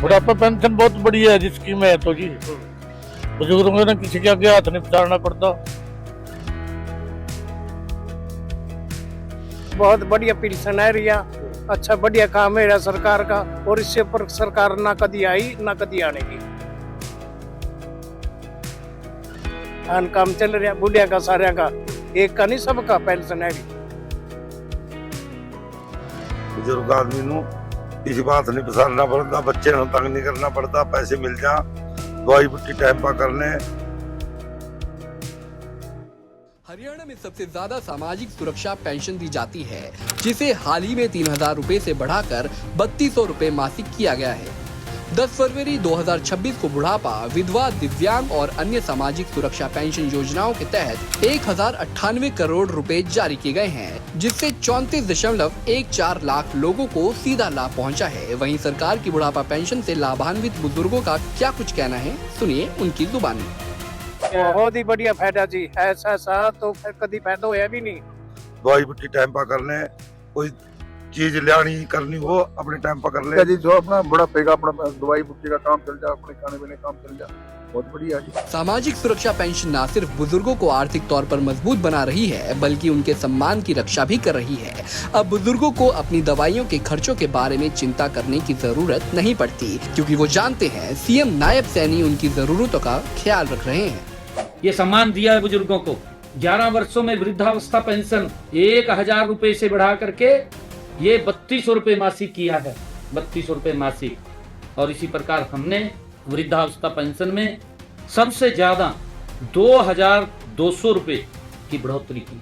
बुढ़ापा पेंशन बहुत बढ़िया है जी, स्कीम है तो जी बुजुर्गों को ना किसी के आगे हाथ नहीं पसारना पड़ता। बहुत बढ़िया पेंशन है रिया, अच्छा बढ़िया काम है रिया सरकार का, और इससे पर सरकार ना कभी आई ना कभी आने की। काम चल रहा बुढ़िया का सारे का, एक का नहीं सबका पेंशन है। बुजुर्ग आदमी नू किसी बात नहीं पसारना पड़ता, बच्चे ਨੂੰ तंग नहीं करना पड़ता, पैसे मिल जा, दवाई बुट्टी टाइम पर करने। हरियाणा में सबसे ज्यादा सामाजिक सुरक्षा पेंशन दी जाती है, जिसे हाल ही में 3000 रुपए से बढ़ाकर 3200 रुपए मासिक किया गया है। 10 फरवरी 2026 को बुढ़ापा, विधवा, दिव्यांग और अन्य सामाजिक सुरक्षा पेंशन योजनाओं के तहत 1098 करोड़ रुपए जारी किए गए हैं, जिससे 34.14 लाख लोगों को सीधा लाभ पहुंचा है। वहीं सरकार की बुढ़ापा पेंशन से लाभान्वित बुजुर्गों का क्या कुछ कहना है, सुनिए उनकी जुबानी। बहुत ही बढ़िया फायदा जी, ऐसा तो फिर कभी फायदा होया भी नहीं। दवाई बुट्टी टाइम पर करने, कोई चीज लानी करनी हो अपने टाइम पर कर ले जी, जो अपना बुढ़ापे का अपना दवाई बुट्टी का काम चल जा, अपने खाने पीने का काम चल जा, बहुत बढ़िया जी। सामाजिक सुरक्षा पेंशन न सिर्फ बुजुर्गों को आर्थिक तौर पर मजबूत बना रही है, बल्कि उनके सम्मान की रक्षा भी कर रही है। अब बुजुर्गों को अपनी दवाइयों के खर्चों के बारे में चिंता करने की जरूरत नहीं पड़ती, क्योंकि वो जानते हैं सीएम नायब सैनी उनकी जरूरतों का ख्याल रख रहे हैं। ये सम्मान दिया है बुजुर्गों को। 11 वर्षों में वृद्धावस्था पेंशन 1000 रुपए से बढ़ा करके ये 3200 रुपए मासिक किया है, 3200 रुपए मासिक। और इसी प्रकार हमने वृद्धावस्था पेंशन में सबसे ज्यादा 2200 रुपए की बढ़ोतरी की।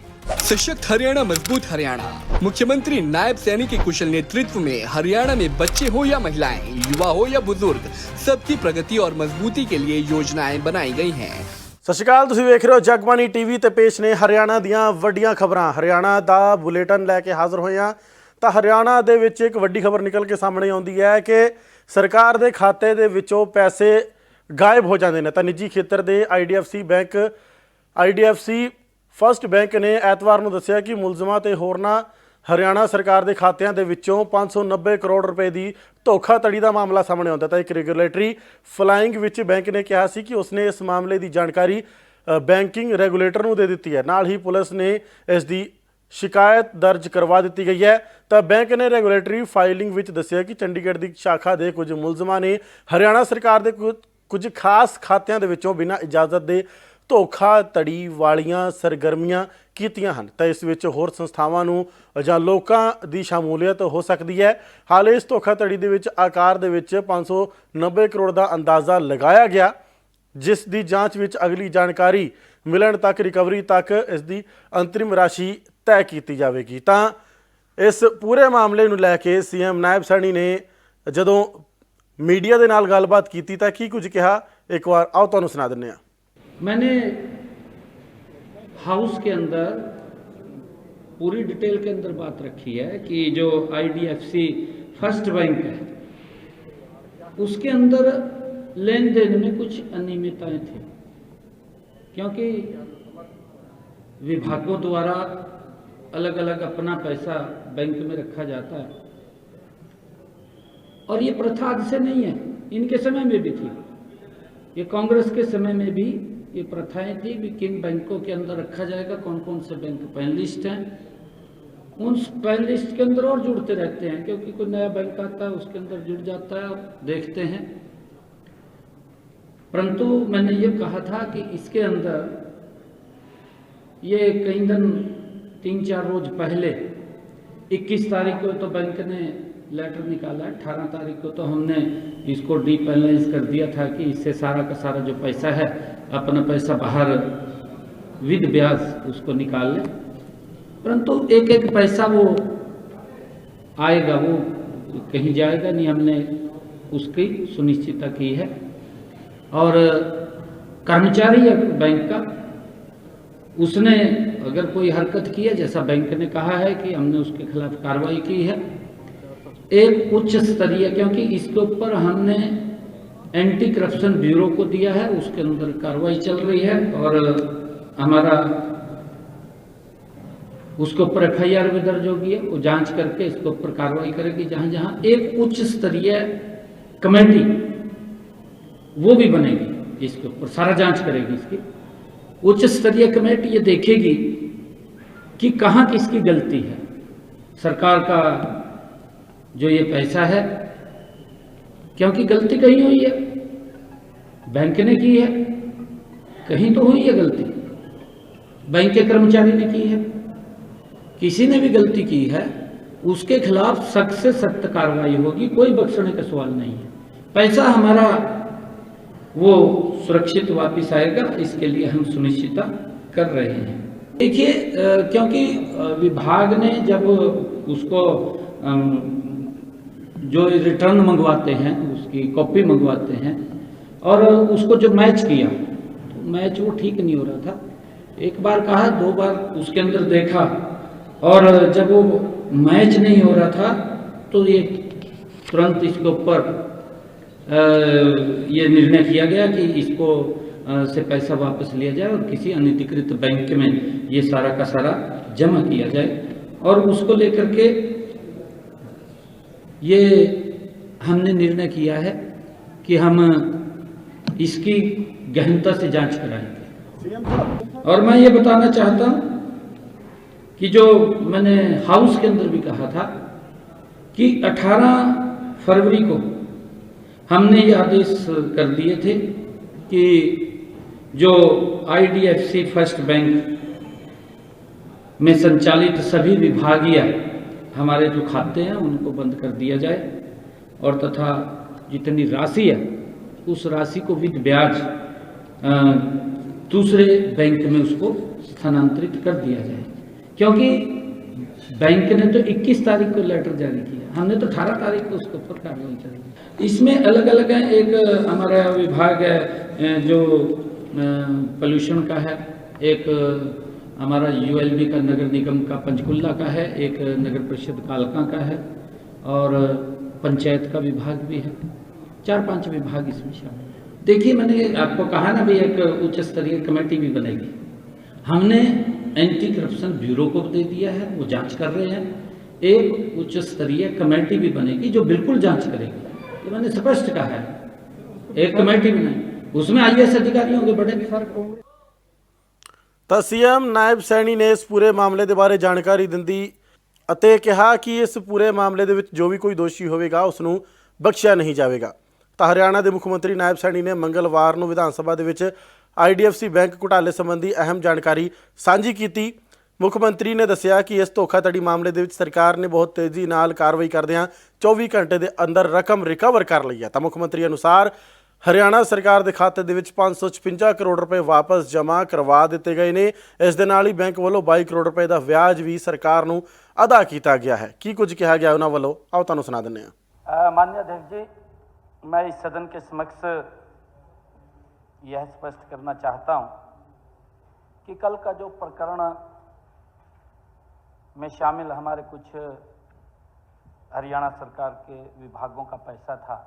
सशक्त हरियाणा, मजबूत हरियाणा। मुख्यमंत्री नायब सैनी के कुशल नेतृत्व में हरियाणा में बच्चे हो या महिलाएं, युवा हो या बुजुर्ग, सबकी प्रगति और मजबूती के लिए योजनाएं बनाई गई हैं। ਸਤਿ ਸ਼੍ਰੀ ਅਕਾਲ, ਤੁਸੀਂ ਵੇਖ ਰਹੇ ਹੋ ਜਗਬਾਣੀ ਟੀਵੀ ਤੇ ਪੇਸ਼ ਨੇ ਹਰਿਆਣਾ ਦੀਆਂ ਵੱਡੀਆਂ ਖਬਰਾਂ। ਹਰਿਆਣਾ ਦਾ ਬੁਲੇਟਿਨ ਲੈ ਕੇ ਹਾਜ਼ਰ ਹੋਏ ਹਾਂ ਤਾਂ ਹਰਿਆਣਾ ਦੇ ਵਿੱਚ ਇੱਕ ਵੱਡੀ ਖਬਰ ਨਿਕਲ ਕੇ ਸਾਹਮਣੇ ਆਉਂਦੀ ਹੈ ਕਿ ਸਰਕਾਰ ਦੇ ਖਾਤੇ ਦੇ ਵਿੱਚੋਂ ਪੈਸੇ ਗਾਇਬ ਹੋ ਜਾਂਦੇ ਨੇ। ਤਾਂ ਨਿੱਜੀ ਖੇਤਰ ਦੇ ਆਈਡੀਐਫਸੀ ਫਸਟ ਬੈਂਕ ਨੇ ਐਤਵਾਰ ਨੂੰ ਦੱਸਿਆ ਕਿ ਮੁਲਜ਼ਮਾਂ ਤੇ ਹੋਰਨਾਂ ਹਰਿਆਣਾ ਸਰਕਾਰ ਦੇ ਖਾਤਿਆਂ ਦੇ ਵਿੱਚੋਂ 590 ਕਰੋੜ ਰੁਪਏ ਦੀ ਧੋਖਾਧੜੀ ਦਾ ਮਾਮਲਾ ਸਾਹਮਣੇ ਆਉਂਦਾ। ਤਾਂ ਇੱਕ ਰੈਗੂਲੇਟਰੀ ਫਲਾਇੰਗ ਵਿੱਚ ਬੈਂਕ ਨੇ ਕਿਹਾ ਸੀ ਕਿ ਉਸਨੇ ਇਸ ਮਾਮਲੇ ਦੀ ਜਾਣਕਾਰੀ ਬੈਂਕਿੰਗ ਰੈਗੂਲੇਟਰ ਨੂੰ ਦੇ ਦਿੱਤੀ ਹੈ। ਨਾਲ ਹੀ ਪੁਲਿਸ ਨੇ ਇਸ ਦੀ ਸ਼ਿਕਾਇਤ ਦਰਜ ਕਰਵਾ ਦਿੱਤੀ ਗਈ ਹੈ। ਤਾਂ ਬੈਂਕ ਨੇ ਰੈਗੂਲੇਟਰੀ ਫਾਈਲਿੰਗ ਵਿੱਚ ਦੱਸਿਆ ਕਿ ਚੰਡੀਗੜ੍ਹ ਦੀ ਸ਼ਾਖਾ ਦੇ ਕੁਝ ਮੁਲਜ਼ਮਾਂ ਨੇ ਹਰਿਆਣਾ ਸਰਕਾਰ ਦੇ ਕੁਝ ਖਾਸ ਖਾਤਿਆਂ ਦੇ ਵਿੱਚੋਂ ਬਿਨਾਂ ਇਜਾਜ਼ਤ ਦੇ ਧੋਖਾਧੜੀ ਵਾਲੀਆਂ ਸਰਗਰਮੀਆਂ ਕੀਤੀਆਂ ਹਨ। ਤਾਂ ਇਸ ਵਿੱਚ ਹੋਰ ਸੰਸਥਾਵਾਂ ਨੂੰ ਜਾਂ ਲੋਕਾਂ ਦੀ ਸ਼ਮੂਲੀਅਤ ਹੋ ਸਕਦੀ ਹੈ। ਹਾਲੇ ਇਸ ਧੋਖਾਧੜੀ ਦੇ ਵਿੱਚ ਆਕਾਰ ਦੇ ਵਿੱਚ 590 ਕਰੋੜ ਦਾ ਅੰਦਾਜ਼ਾ ਲਗਾਇਆ ਗਿਆ, ਜਿਸ ਦੀ ਜਾਂਚ ਵਿੱਚ ਅਗਲੀ ਜਾਣਕਾਰੀ ਮਿਲਣ ਤੱਕ, ਰਿਕਵਰੀ ਤੱਕ ਇਸ ਦੀ ਅੰਤਰਿਮ ਰਾਸ਼ੀ ਤੈਅ ਕੀਤੀ ਜਾਵੇਗੀ। ਤਾਂ ਇਸ ਪੂਰੇ ਮਾਮਲੇ ਨੂੰ ਲੈ ਕੇ ਸੀਐਮ ਨਾਇਬ ਸੈਣੀ ਨੇ ਜਦੋਂ ਮੀਡੀਆ ਦੇ ਨਾਲ ਗੱਲਬਾਤ ਕੀਤੀ ਤਾਂ ਕੀ ਕੁਝ ਕਿਹਾ, ਇੱਕ ਵਾਰ ਆਓ ਤੁਹਾਨੂੰ ਸੁਣਾ ਦਿੰਦੇ ਹਾਂ। मैंने हाउस के अंदर पूरी डिटेल के अंदर बात रखी है कि जो आईडीएफसी फर्स्ट बैंक है उसके अंदर लेन देन में कुछ अनियमितताएं थी, क्योंकि विभागों द्वारा अलग अलग अपना पैसा बैंक में रखा जाता है और ये प्रथा आज से नहीं है, इनके समय में भी थी। ये कांग्रेस के समय में भी ये प्रथाएं थी कि किन बैंकों के अंदर रखा जाएगा, कौन कौन से बैंक पैनलिस्ट हैं, उन पैनलिस्ट के अंदर और जुड़ते रहते हैं, क्योंकि कोई नया बैंक आता है उसके अंदर जुड़ जाता है और देखते हैं। परंतु मैंने ये कहा था कि इसके अंदर ये कई दिन 3-4 रोज पहले 21 तारीख को तो बैंक ने लेटर निकाला, 18 तारीख को तो हमने इसको डीपेनलाइज कर दिया था कि इससे सारा का सारा जो पैसा है अपना पैसा बाहर विद ब्याज उसको निकाल ले। परंतु एक एक पैसा वो आएगा, वो कहीं जाएगा नहीं, हमने उसकी सुनिश्चितता की है। और कर्मचारी या बैंक का उसने अगर कोई हरकत की है, जैसा बैंक ने कहा है कि हमने उसके खिलाफ कार्रवाई की है एक उच्च स्तरीय, क्योंकि इसके ऊपर हमने एंटी करप्शन ब्यूरो को दिया है, उसके अंदर कार्रवाई चल रही है और हमारा उसके ऊपर एफआईआर भी दर्ज होगी है, वो जांच करके इसके ऊपर कार्रवाई करेगी। जहां जहां एक उच्च स्तरीय कमेटी वो भी बनेगी, इसके ऊपर सारा जांच करेगी। इसकी उच्च स्तरीय कमेटी ये देखेगी कि कहाँ किसकी गलती है। सरकार का जो ये पैसा है, क्योंकि गलती कहीं हुई है, बैंक ने की है, कहीं तो हुई है गलती, बैंक के कर्मचारी ने की है, किसी ने भी गलती की है, उसके खिलाफ सख्त से सख्त कार्रवाई होगी, कोई बख्शने का सवाल नहीं है। पैसा हमारा वो सुरक्षित वापस आएगा, इसके लिए हम सुनिश्चित कर रहे हैं। देखिए, क्योंकि विभाग ने जब उसको जो रिटर्न मंगवाते हैं, उसकी कॉपी मंगवाते हैं, और उसको जो मैच किया, तो मैच वो ठीक नहीं हो रहा था। एक बार कहा, 2 बार उसके अंदर देखा, और जब वो मैच नहीं हो रहा था तो ये तुरंत इसके ऊपर ये निर्णय किया गया कि इसको से पैसा वापस लिया जाए और किसी अनधिकृत बैंक में ये सारा का सारा जमा किया जाए। और उसको लेकर के ये हमने निर्णय किया है कि हम इसकी गहनता से जांच कराएंगे। और मैं ये बताना चाहता हूँ कि जो मैंने हाउस के अंदर भी कहा था कि 18 फरवरी को हमने ये आदेश कर दिए थे कि जो IDFC फर्स्ट बैंक में संचालित सभी विभागीय हमारे जो खाते हैं उनको बंद कर दिया जाए, और तथा जितनी राशि है उस राशि को विद ब्याज दूसरे बैंक में उसको स्थानांतरित कर दिया जाए। क्योंकि बैंक ने तो 21 तारीख को लेटर जारी किया, हमने तो 18 तारीख को उसके ऊपर कार्रवाई करी। इसमें अलग अलग है, एक हमारा विभाग है जो पोल्यूशन का है, एक हमारा ULB का नगर निगम का पंचकुला का है, एक नगर परिषद कालका का है, और पंचायत का विभाग भी है। 4-5 विभाग इसमें शामिल है। देखिए, मैंने आपको कहा ना भी, एक उच्च स्तरीय कमेटी भी बनेगी। हमने एंटी करप्शन ब्यूरो को दे दिया है, वो जांच कर रहे हैं। एक उच्च स्तरीय कमेटी भी बनेगी जो बिल्कुल जांच करेगी, ये मैंने स्पष्ट कहा है। एक कमेटी भी नहीं, उसमें IAS अधिकारी होंगे बड़े। ਤਾਂ CM ਨਾਇਬ ਸੈਣੀ ਨੇ ਇਸ ਪੂਰੇ ਮਾਮਲੇ ਦੇ ਬਾਰੇ ਜਾਣਕਾਰੀ ਦਿੰਦੀ ਅਤੇ ਕਿਹਾ ਕਿ ਇਸ ਪੂਰੇ ਮਾਮਲੇ ਦੇ ਵਿੱਚ ਜੋ ਵੀ ਕੋਈ ਦੋਸ਼ੀ ਹੋਵੇਗਾ ਉਸ ਨੂੰ ਬਖਸ਼ਿਆ ਨਹੀਂ ਜਾਵੇਗਾ। ਤਾਂ ਹਰਿਆਣਾ ਦੇ ਮੁੱਖ ਮੰਤਰੀ ਨਾਇਬ ਸੈਣੀ ਨੇ ਮੰਗਲਵਾਰ ਨੂੰ ਵਿਧਾਨ ਸਭਾ ਦੇ ਵਿੱਚ IDFC ਬੈਂਕ ਘੁਟਾਲੇ ਸੰਬੰਧੀ ਅਹਿਮ ਜਾਣਕਾਰੀ ਸਾਂਝੀ ਕੀਤੀ। ਮੁੱਖ ਮੰਤਰੀ ਨੇ ਦੱਸਿਆ ਕਿ ਇਸ ਧੋਖਾਧੜੀ ਮਾਮਲੇ ਦੇ ਵਿੱਚ ਸਰਕਾਰ ਨੇ ਬਹੁਤ ਤੇਜ਼ੀ ਨਾਲ ਕਾਰਵਾਈ ਕਰਦਿਆਂ 24 ਘੰਟੇ ਦੇ ਅੰਦਰ ਰਕਮ ਰਿਕਵਰ ਕਰ ਲਈ ਹੈ। ਤਾਂ ਮੁੱਖ ਮੰਤਰੀ ਅਨੁਸਾਰ ਹਰਿਆਣਾ ਸਰਕਾਰ ਦੇ ਖਾਤੇ ਦੇ ਵਿੱਚ 556 ਕਰੋੜ ਰੁਪਏ ਵਾਪਸ ਜਮ੍ਹਾਂ ਕਰਵਾ ਦਿੱਤੇ ਗਏ ਨੇ। ਇਸ ਦੇ ਨਾਲ ਹੀ ਬੈਂਕ ਵੱਲੋਂ 22 ਕਰੋੜ ਰੁਪਏ ਦਾ ਵਿਆਜ ਵੀ ਸਰਕਾਰ ਨੂੰ ਅਦਾ ਕੀਤਾ ਗਿਆ ਹੈ। ਕੀ ਕੁਝ ਕਿਹਾ ਗਿਆ ਉਹਨਾਂ ਵੱਲੋਂ, ਆਓ ਤੁਹਾਨੂੰ ਸੁਣਾ ਦਿੰਦੇ ਹਾਂ। माननीय अध्यक्ष जी, मैं इस सदन के समक्ष यह स्पष्ट करना चाहता हूं कि कल का जो प्रकरण में शामिल हमारे कुछ हरियाणा सरकार के विभागों का पैसा था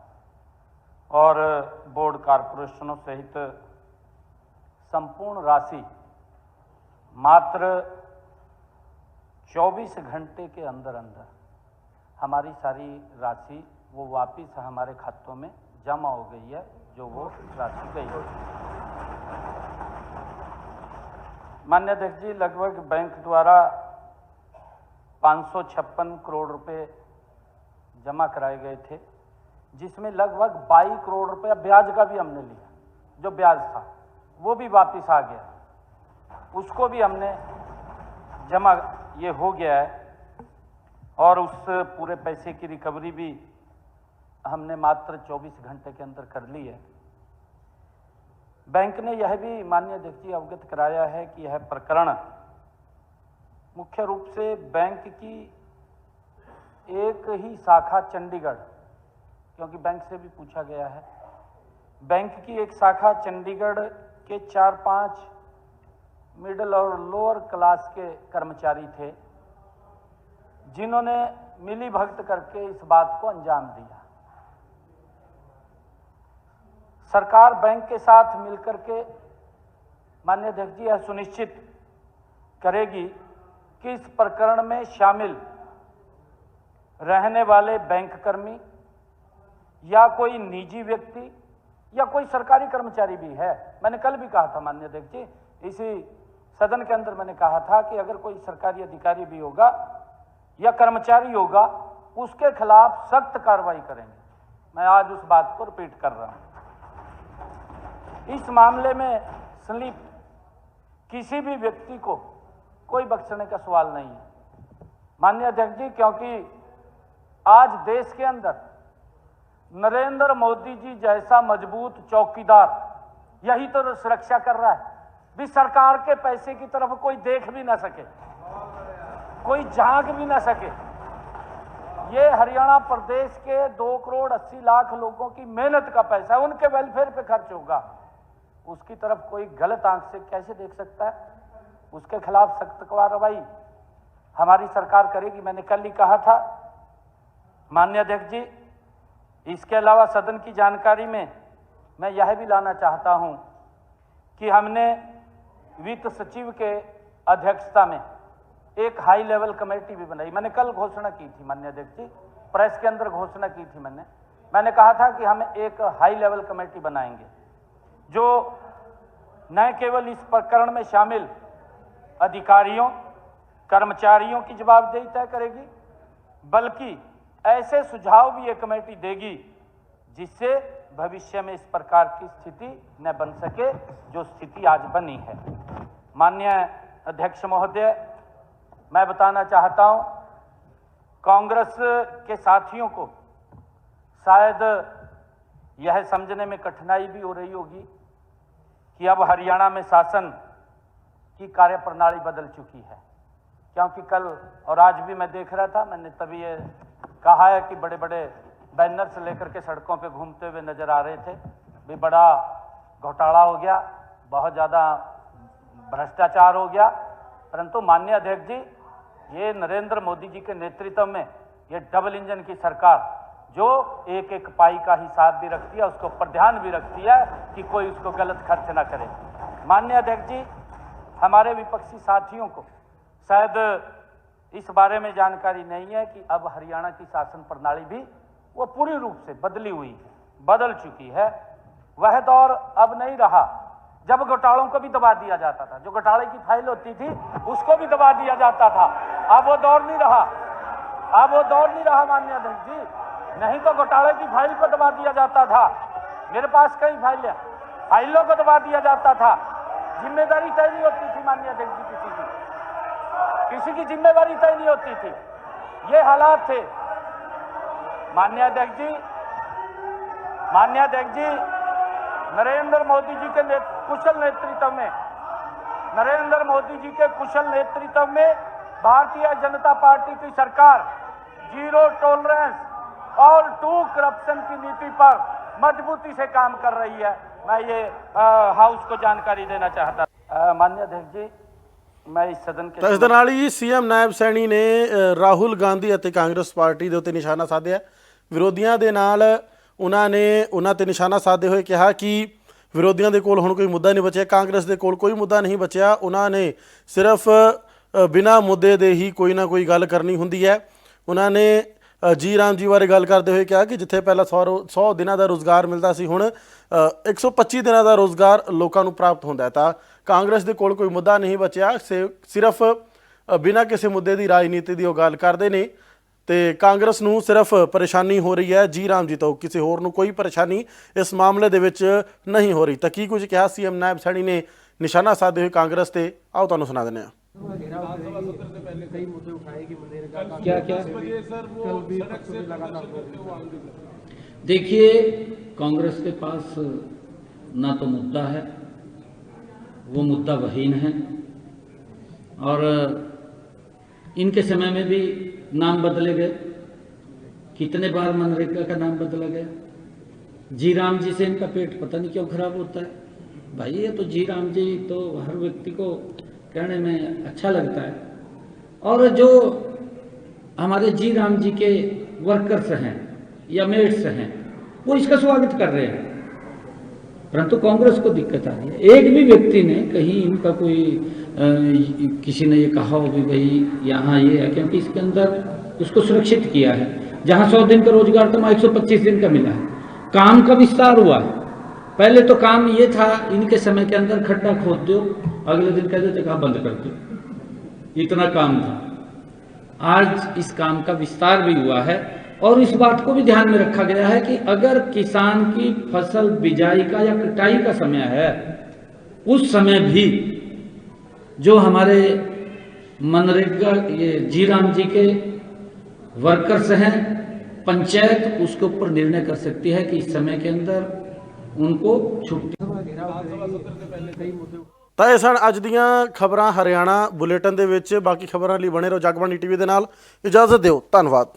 और बोर्ड कॉरपोरेशनों सहित संपूर्ण राशि मात्र 24 घंटे के अंदर हमारी सारी राशि वो वापस हमारे खातों में जमा हो गई है, जो वो राशि गई है। माननीय अध्यक्ष जी, लगभग बैंक द्वारा 556 करोड़ रुपए जमा कराए गए थे, जिसमें लगभग 22 करोड़ रुपया ब्याज का भी हमने लिया। जो ब्याज था वो भी वापस आ गया, उसको भी हमने जमा, ये हो गया है। और उस पूरे पैसे की रिकवरी भी हमने मात्र 24 घंटे के अंदर कर ली है। बैंक ने यह भी माननीय अध्यक्ष जी अवगत कराया है कि यह प्रकरण मुख्य रूप से बैंक की एक ही शाखा चंडीगढ़, क्योंकि बैंक से भी पूछा गया है, बैंक की एक शाखा चंडीगढ़ के 4-5 मिडिल और लोअर क्लास के कर्मचारी थे, जिन्होंने मिली भगत करके इस बात को अंजाम दिया। सरकार बैंक के साथ मिलकर के माननीय अध्यक्ष जी यह सुनिश्चित करेगी कि इस प्रकरण में शामिल रहने वाले बैंक कर्मी या कोई निजी व्यक्ति या कोई सरकारी कर्मचारी भी है। मैंने कल भी कहा था माननीय अध्यक्ष जी, इसी सदन के अंदर मैंने कहा था कि अगर कोई सरकारी अधिकारी भी होगा या कर्मचारी होगा उसके खिलाफ सख्त कार्रवाई करेंगे। मैं आज उस बात को रिपीट कर रहा हूं। इस मामले में संलिप्त किसी भी व्यक्ति को कोई बख्शने का सवाल नहीं है माननीय अध्यक्ष जी, क्योंकि आज देश के अंदर नरेंद्र मोदी जी जैसा मजबूत चौकीदार यही तो सुरक्षा कर रहा है। भी सरकार के पैसे की तरफ कोई देख भी ना सके, कोई झांक भी ना सके। ये हरियाणा प्रदेश के 2 करोड़ 80 लाख लोगों की मेहनत का पैसा है, उनके वेलफेयर पे खर्च होगा, उसकी तरफ कोई गलत आंख से कैसे देख सकता है? उसके खिलाफ सख्त कार्रवाई हमारी सरकार करेगी। मैंने कल ही कहा था माननीय अध्यक्ष जी। इसके अलावा सदन की जानकारी में मैं यह भी लाना चाहता हूं कि हमने वित्त सचिव के अध्यक्षता में एक हाई लेवल कमेटी भी बनाई। मैंने कल घोषणा की थी माननीय अध्यक्ष जी, प्रेस के अंदर घोषणा की थी मैंने कहा था कि हम एक हाई लेवल कमेटी बनाएंगे जो न केवल इस प्रकरण में शामिल अधिकारियों कर्मचारियों की जवाबदेही तय करेगी, बल्कि ऐसे सुझाव भी ये कमेटी देगी जिससे भविष्य में इस प्रकार की स्थिति न बन सके जो स्थिति आज बनी है। माननीय अध्यक्ष महोदय, मैं बताना चाहता हूं, कांग्रेस के साथियों को शायद यह समझने में कठिनाई भी हो रही होगी कि अब हरियाणा में शासन की कार्यप्रणाली बदल चुकी है, क्योंकि कल और आज भी मैं देख रहा था, मैंने तभी ये कहा है कि बड़े बड़े बैनर से लेकर के सड़कों पे घूमते हुए नजर आ रहे थे। भी बड़ा घोटाला हो गया, बहुत ज़्यादा भ्रष्टाचार हो गया। परंतु माननीय अध्यक्ष जी, ये नरेंद्र मोदी जी के नेतृत्व में ये डबल इंजन की सरकार जो एक एक पाई का हिसाब भी रखती है, उसके ऊपर ध्यान भी रखती है कि कोई उसको गलत खर्च ना करे। माननीय अध्यक्ष जी, हमारे विपक्षी साथियों को शायद इस बारे में जानकारी नहीं है कि अब हरियाणा की शासन प्रणाली भी वो पूरी रूप से बदली हुई है, बदल चुकी है। वह दौर अब नहीं रहा जब घोटालों को भी दबा दिया जाता था, जो घोटाले की फाइल होती थी उसको भी दबा दिया जाता था। अब वो दौर नहीं रहा, अब वो दौर नहीं रहा माननीय अध्यक्ष जी। नहीं तो घोटाले की फाइल को दबा दिया जाता था, मेरे पास कई फाइलें, फाइलों को दबा दिया जाता था, जिम्मेदारी तय नहीं होती थी माननीय अध्यक्ष जी, किसी की जिम्मेदारी तय नहीं होती थी। ये हालात थे माननीय अध्यक्ष जी। माननीय अध्यक्ष जी, नरेंद्र मोदी जी के कुशल नेतृत्व में, नरेंद्र मोदी जी के कुशल नेतृत्व में भारतीय जनता पार्टी की सरकार जीरो टॉलरेंस और टू करप्शन की नीति पर मजबूती से काम कर रही है। मैं ये हाउस को जानकारी देना चाहता। माननीय अध्यक्ष जी, मैं इस सदन के ਤਾਂ ਇਸ ਦੇ ਨਾਲ ਹੀ ਸੀਐਮ ਨਾਇਬ ਸੈਣੀ ਨੇ ਰਾਹੁਲ ਗਾਂਧੀ ਅਤੇ ਕਾਂਗਰਸ ਪਾਰਟੀ ਦੇ ਉੱਤੇ ਨਿਸ਼ਾਨਾ ਸਾਧਿਆ। ਵਿਰੋਧੀਆਂ ਦੇ ਨਾਲ ਉਹਨਾਂ ਤੇ ਨਿਸ਼ਾਨਾ ਸਾਧਦੇ ਹੋਏ ਕਿਹਾ ਕਿ ਵਿਰੋਧੀਆਂ ਦੇ ਕੋਲ ਹੁਣ ਕੋਈ ਮੁੱਦਾ ਨਹੀਂ ਬਚਿਆ, ਕਾਂਗਰਸ ਦੇ ਕੋਲ ਕੋਈ ਮੁੱਦਾ ਨਹੀਂ ਬਚਿਆ। ਉਹਨਾਂ ਨੇ ਸਿਰਫ ਬਿਨਾਂ ਮੁੱਦੇ ਦੇ ਹੀ ਕੋਈ ਨਾ ਕੋਈ ਗੱਲ ਕਰਨੀ ਹੁੰਦੀ ਹੈ। ਉਹਨਾਂ ਨੇ ਜੀ ਰਾਮ ਜੀ ਬਾਰੇ ਗੱਲ ਕਰਦੇ ਹੋਏ ਕਿਹਾ ਕਿ ਜਿੱਥੇ ਪਹਿਲਾਂ 100 ਦਿਨਾਂ ਦਾ ਰੋਜ਼ਗਾਰ ਮਿਲਦਾ ਸੀ, ਹੁਣ 125 ਦਿਨਾਂ ਦਾ ਰੋਜ਼ਗਾਰ ਲੋਕਾਂ ਨੂੰ ਪ੍ਰਾਪਤ ਹੁੰਦਾ ਹੈ। ਤਾਂ ਕਾਂਗਰਸ ਦੇ ਕੋਲ ਕੋਈ ਮੁੱਦਾ ਨਹੀਂ ਬਚਿਆ, ਸਿਰਫ ਬਿਨਾਂ ਕਿਸੇ ਮੁੱਦੇ ਦੀ ਰਾਜਨੀਤੀ ਦੀ ਉਹ ਗੱਲ ਕਰਦੇ ਨੇ ਤੇ ਕਾਂਗਰਸ ਨੂੰ ਸਿਰਫ ਪਰੇਸ਼ਾਨੀ ਹੋ ਰਹੀ ਹੈ ਜੀ ਰਾਮ ਜੀ ਤੋਂ, ਕਿਸੇ ਹੋਰ ਨੂੰ ਕੋਈ ਪਰੇਸ਼ਾਨੀ ਇਸ ਮਾਮਲੇ ਦੇ ਵਿੱਚ ਨਹੀਂ ਹੋ ਰਹੀ। ਤਾਂ ਕੀ ਕੁਝ ਕਿਹਾ ਸੀਐਮ ਨਾਇਬ ਸੈਣੀ ਨੇ ਨਿਸ਼ਾਨਾ ਸਾਧਦੇ ਹੋਏ ਕਾਂਗਰਸ ਤੇ, ਆਓ ਤੁਹਾਨੂੰ ਸੁਣਾ ਦਿੰਦੇ ਹਾਂ। देखिए, कांग्रेस के पास ना तो मुद्दा है, वो मुद्दा वहीन है, और इनके समय में भी नाम बदले गए। कितने बार मनरेगा का नाम बदला गया। जी राम जी से इनका पेट पता नहीं क्यों खराब होता है। भाई ये तो जी राम जी तो हर व्यक्ति को कहने में अच्छा लगता है, और जो हमारे जी राम जी के वर्कर्स हैं या मेट्स हैं वो इसका स्वागत कर रहे हैं, परंतु कांग्रेस को दिक्कत आ रही है। एक भी व्यक्ति ने कहीं इनका कोई किसी ने ये कहा हो भी भाई यहाँ ये है, क्योंकि इसके अंदर उसको सुरक्षित किया है। जहाँ 100 दिन का रोजगार था वहाँ 125 दिन का मिला है। काम का विस्तार हुआ है। पहले तो काम ये था, इनके समय के अंदर खड्डा खोद दो, अगले दिन कहते थे कहा बंद कर दो, इतना काम था। आज इस काम का विस्तार भी हुआ है और इस बात को भी ध्यान में रखा गया है कि अगर किसान की फसल बिजाई का या कटाई का समय है, उस समय भी जो हमारे मनरेगा ये जी राम जी के वर्कर्स हैं, पंचायत उसके ऊपर निर्णय कर सकती है कि इस समय के अंदर उनको छुट्टी। ਤਾਂ ਇਹ ਸਨ ਅੱਜ ਦੀਆਂ ਖਬਰਾਂ ਹਰਿਆਣਾ ਬੁਲੇਟਿਨ ਦੇ ਵਿੱਚ। ਬਾਕੀ ਖਬਰਾਂ ਲਈ ਬਣੇ ਰਹੋ ਜਗਬਾਣੀ ਟੀਵੀ ਦੇ ਨਾਲ। ਇਜਾਜ਼ਤ ਦਿਓ, ਧੰਨਵਾਦ।